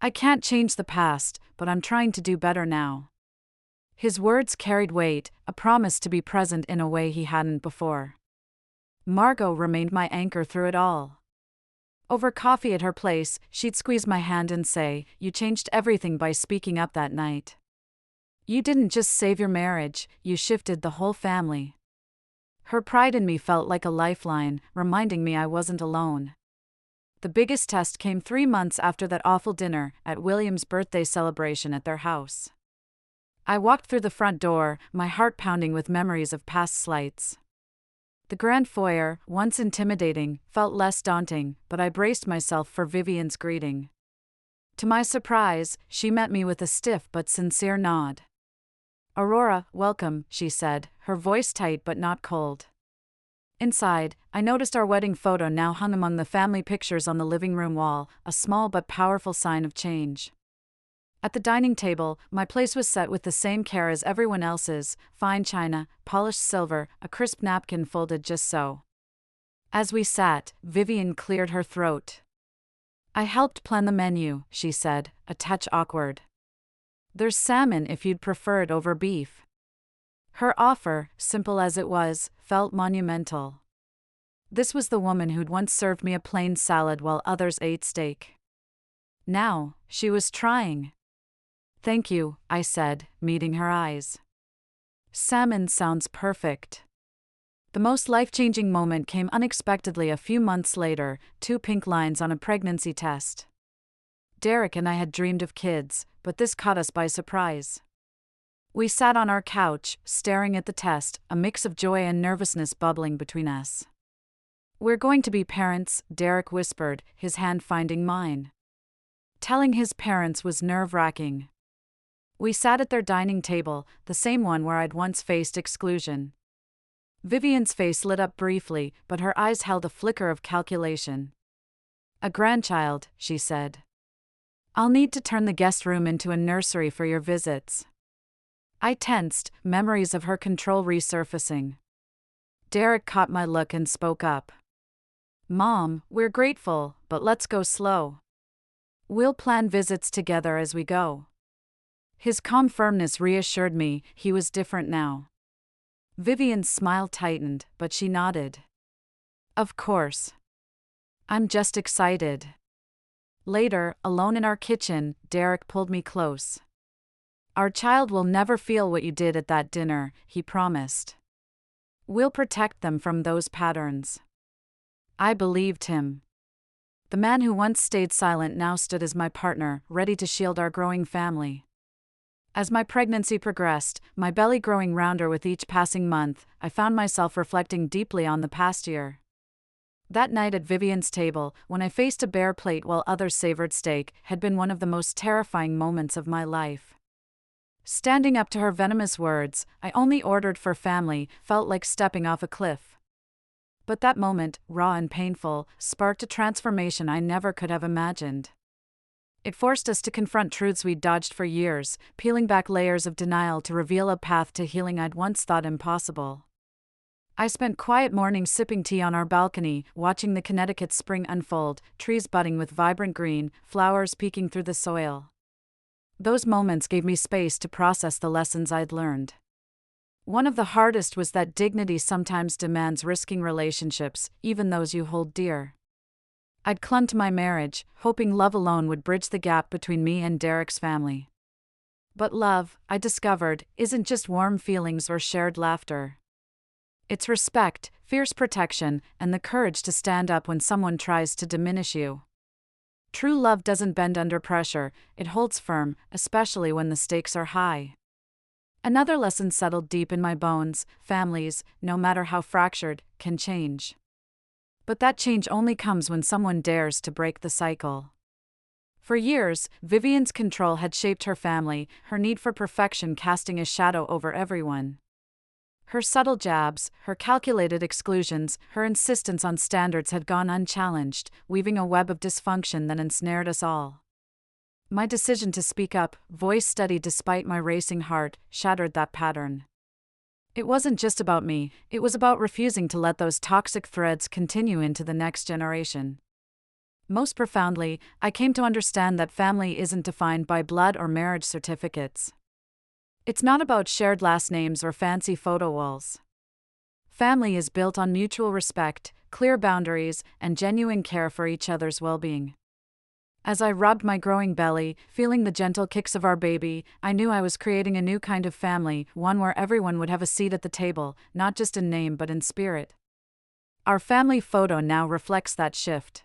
I can't change the past, but I'm trying to do better now." His words carried weight, a promise to be present in a way he hadn't before. Margot remained my anchor through it all. Over coffee at her place, she'd squeeze my hand and say, "You changed everything by speaking up that night. You didn't just save your marriage, you shifted the whole family." Her pride in me felt like a lifeline, reminding me I wasn't alone. The biggest test came 3 months after that awful dinner at William's birthday celebration at their house. I walked through the front door, my heart pounding with memories of past slights. The grand foyer, once intimidating, felt less daunting, but I braced myself for Vivien's greeting. To my surprise, she met me with a stiff but sincere nod. "Aurora, welcome," she said, her voice tight but not cold. Inside, I noticed our wedding photo now hung among the family pictures on the living room wall, a small but powerful sign of change. At the dining table, my place was set with the same care as everyone else's: fine china, polished silver, a crisp napkin folded just so. As we sat, Vivien cleared her throat. "I helped plan the menu," she said, a touch awkward. "There's salmon if you'd prefer it over beef." Her offer, simple as it was, felt monumental. This was the woman who'd once served me a plain salad while others ate steak. Now, she was trying. "Thank you," I said, meeting her eyes. "Salmon sounds perfect." The most life-changing moment came unexpectedly a few months later, 2 pink lines on a pregnancy test. Derek and I had dreamed of kids, but this caught us by surprise. We sat on our couch, staring at the test, a mix of joy and nervousness bubbling between us. "We're going to be parents," Derek whispered, his hand finding mine. Telling his parents was nerve-wracking. We sat at their dining table, the same one where I'd once faced exclusion. Vivien's face lit up briefly, but her eyes held a flicker of calculation. "A grandchild," she said. "I'll need to turn the guest room into a nursery for your visits." I tensed, memories of her control resurfacing. Derek caught my look and spoke up. "Mom, we're grateful, but let's go slow. We'll plan visits together as we go." His calm firmness reassured me, he was different now. Vivien's smile tightened, but she nodded. "Of course. I'm just excited." Later, alone in our kitchen, Derek pulled me close. "Our child will never feel what you did at that dinner," he promised. "We'll protect them from those patterns." I believed him. The man who once stayed silent now stood as my partner, ready to shield our growing family. As my pregnancy progressed, my belly growing rounder with each passing month, I found myself reflecting deeply on the past year. That night at Vivien's table, when I faced a bare plate while others savored steak, had been one of the most terrifying moments of my life. Standing up to her venomous words, "I only ordered for family," felt like stepping off a cliff. But that moment, raw and painful, sparked a transformation I never could have imagined. It forced us to confront truths we'd dodged for years, peeling back layers of denial to reveal a path to healing I'd once thought impossible. I spent quiet mornings sipping tea on our balcony, watching the Connecticut spring unfold, trees budding with vibrant green, flowers peeking through the soil. Those moments gave me space to process the lessons I'd learned. One of the hardest was that dignity sometimes demands risking relationships, even those you hold dear. I'd clung to my marriage, hoping love alone would bridge the gap between me and Derek's family. But love, I discovered, isn't just warm feelings or shared laughter. It's respect, fierce protection, and the courage to stand up when someone tries to diminish you. True love doesn't bend under pressure, it holds firm, especially when the stakes are high. Another lesson settled deep in my bones: families, no matter how fractured, can change. But that change only comes when someone dares to break the cycle. For years, Vivien's control had shaped her family, her need for perfection casting a shadow over everyone. Her subtle jabs, her calculated exclusions, her insistence on standards had gone unchallenged, weaving a web of dysfunction that ensnared us all. My decision to speak up, voice steady despite my racing heart, shattered that pattern. It wasn't just about me, it was about refusing to let those toxic threads continue into the next generation. Most profoundly, I came to understand that family isn't defined by blood or marriage certificates. It's not about shared last names or fancy photo walls. Family is built on mutual respect, clear boundaries, and genuine care for each other's well-being. As I rubbed my growing belly, feeling the gentle kicks of our baby, I knew I was creating a new kind of family, one where everyone would have a seat at the table, not just in name but in spirit. Our family photo now reflects that shift.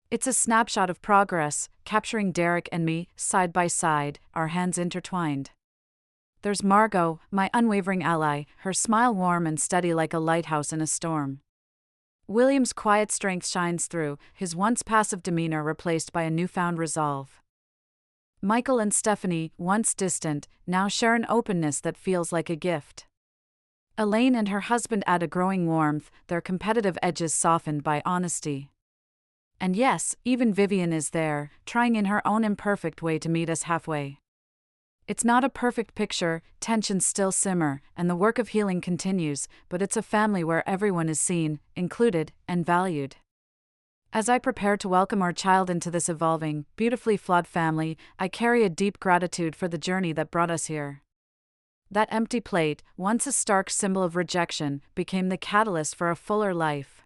It's a snapshot of progress, capturing Derek and me, side by side, our hands intertwined. There's Margot, my unwavering ally, her smile warm and steady like a lighthouse in a storm. William's quiet strength shines through, his once passive demeanor replaced by a newfound resolve. Michael and Stephanie, once distant, now share an openness that feels like a gift. Elaine and her husband add a growing warmth, their competitive edges softened by honesty. And yes, even Vivien is there, trying in her own imperfect way to meet us halfway. It's not a perfect picture, tensions still simmer, and the work of healing continues, but it's a family where everyone is seen, included, and valued. As I prepare to welcome our child into this evolving, beautifully flawed family, I carry a deep gratitude for the journey that brought us here. That empty plate, once a stark symbol of rejection, became the catalyst for a fuller life.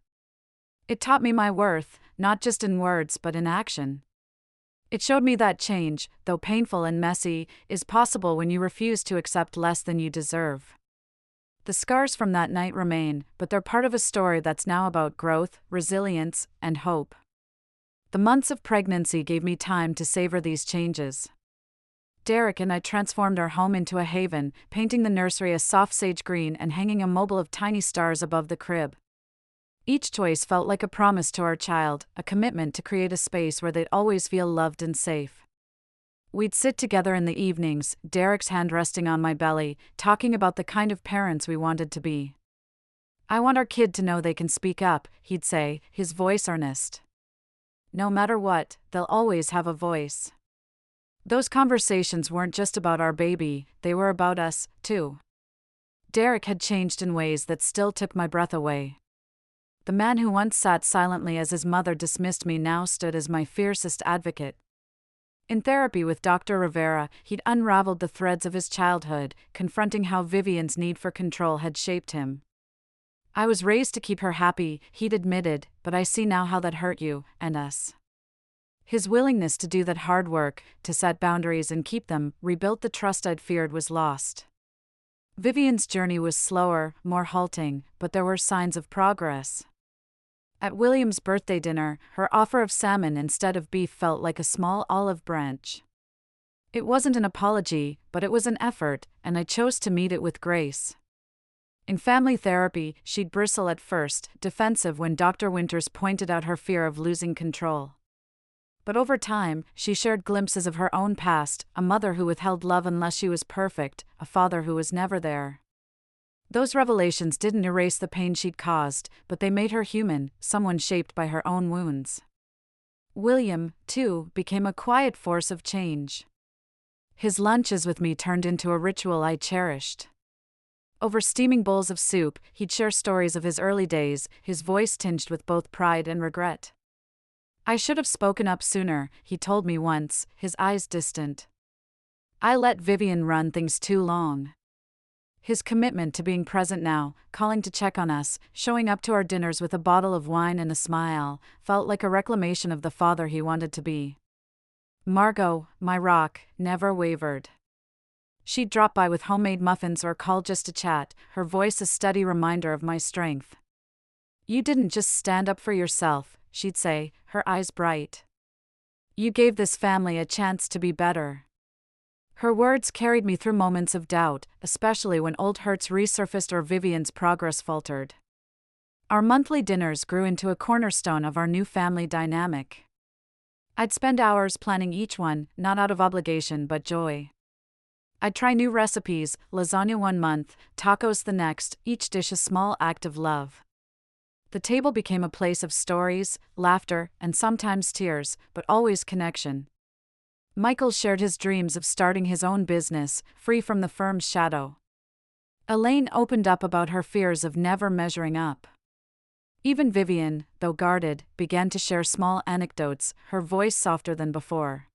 It taught me my worth, not just in words but in action. It showed me that change, though painful and messy, is possible when you refuse to accept less than you deserve. The scars from that night remain, but they're part of a story that's now about growth, resilience, and hope. The months of pregnancy gave me time to savor these changes. Derek and I transformed our home into a haven, painting the nursery a soft sage green and hanging a mobile of tiny stars above the crib. Each choice felt like a promise to our child, a commitment to create a space where they'd always feel loved and safe. We'd sit together in the evenings, Derek's hand resting on my belly, talking about the kind of parents we wanted to be. "I want our kid to know they can speak up," he'd say, his voice earnest. "No matter what, they'll always have a voice." Those conversations weren't just about our baby, they were about us, too. Derek had changed in ways that still took my breath away. The man who once sat silently as his mother dismissed me now stood as my fiercest advocate. In therapy with Dr. Rivera, he'd unraveled the threads of his childhood, confronting how Vivien's need for control had shaped him. "I was raised to keep her happy," he'd admitted, "but I see now how that hurt you, and us." His willingness to do that hard work, to set boundaries and keep them, rebuilt the trust I'd feared was lost. Vivien's journey was slower, more halting, but there were signs of progress. At William's birthday dinner, her offer of salmon instead of beef felt like a small olive branch. It wasn't an apology, but it was an effort, and I chose to meet it with grace. In family therapy, she'd bristle at first, defensive when Dr. Winters pointed out her fear of losing control. But over time, she shared glimpses of her own past, a mother who withheld love unless she was perfect, a father who was never there. Those revelations didn't erase the pain she'd caused, but they made her human, someone shaped by her own wounds. William, too, became a quiet force of change. His lunches with me turned into a ritual I cherished. Over steaming bowls of soup, he'd share stories of his early days, his voice tinged with both pride and regret. "I should have spoken up sooner," he told me once, his eyes distant. "I let Vivien run things too long." His commitment to being present now, calling to check on us, showing up to our dinners with a bottle of wine and a smile, felt like a reclamation of the father he wanted to be. Margot, my rock, never wavered. She'd drop by with homemade muffins or call just to chat, her voice a steady reminder of my strength. "You didn't just stand up for yourself," she'd say, her eyes bright. "You gave this family a chance to be better." Her words carried me through moments of doubt, especially when old hurts resurfaced or Vivien's progress faltered. Our monthly dinners grew into a cornerstone of our new family dynamic. I'd spend hours planning each one, not out of obligation but joy. I'd try new recipes, lasagna one month, tacos the next, each dish a small act of love. The table became a place of stories, laughter, and sometimes tears, but always connection. Michael shared his dreams of starting his own business, free from the firm's shadow. Elaine opened up about her fears of never measuring up. Even Vivien, though guarded, began to share small anecdotes, her voice softer than before.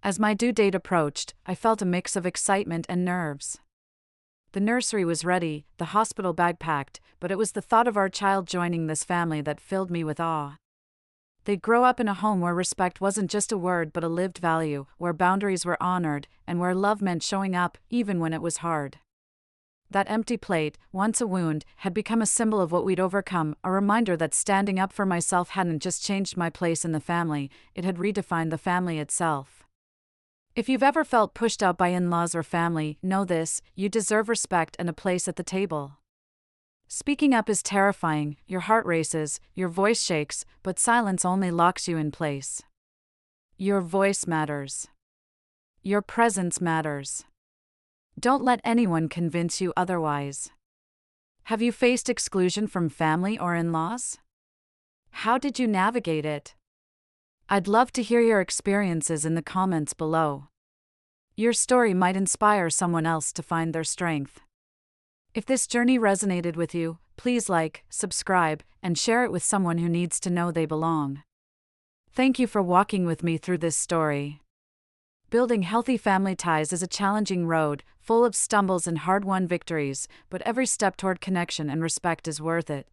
As my due date approached, I felt a mix of excitement and nerves. The nursery was ready, the hospital bag packed, but it was the thought of our child joining this family that filled me with awe. They'd grow up in a home where respect wasn't just a word but a lived value, where boundaries were honored, and where love meant showing up, even when it was hard. That empty plate, once a wound, had become a symbol of what we'd overcome, a reminder that standing up for myself hadn't just changed my place in the family, it had redefined the family itself. If you've ever felt pushed out by in-laws or family, know this: you deserve respect and a place at the table. Speaking up is terrifying, your heart races, your voice shakes, but silence only locks you in place. Your voice matters. Your presence matters. Don't let anyone convince you otherwise. Have you faced exclusion from family or in-laws? How did you navigate it? I'd love to hear your experiences in the comments below. Your story might inspire someone else to find their strength. If this journey resonated with you, please like, subscribe, and share it with someone who needs to know they belong. Thank you for walking with me through this story. Building healthy family ties is a challenging road, full of stumbles and hard-won victories, but every step toward connection and respect is worth it.